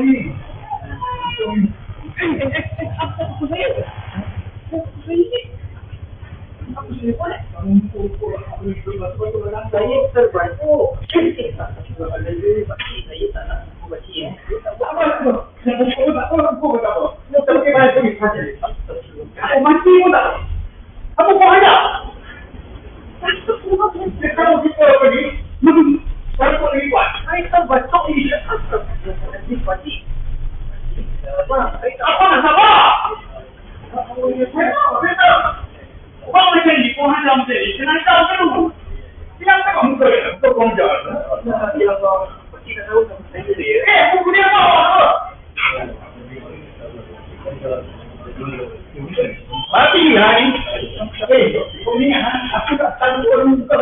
ni. Apa saya? Apa saya buat? Saya terbantu. Saya tak nak baca ya. Apa? Aku mati pun tak. Apa kau ada? Kalau kita pergi, saya pun lagi buat. Saya tak baca ini. Apa nak sabar? Orang macam ni, kau hantar macam ni, kena hantar dulu. Jangan tengok muka dia, kau konjol. Ya Allah, pasti tak tahu sama saya dia. Buku dia apa? Mati lah ni. Kau ingat, aku tak tahu orang muka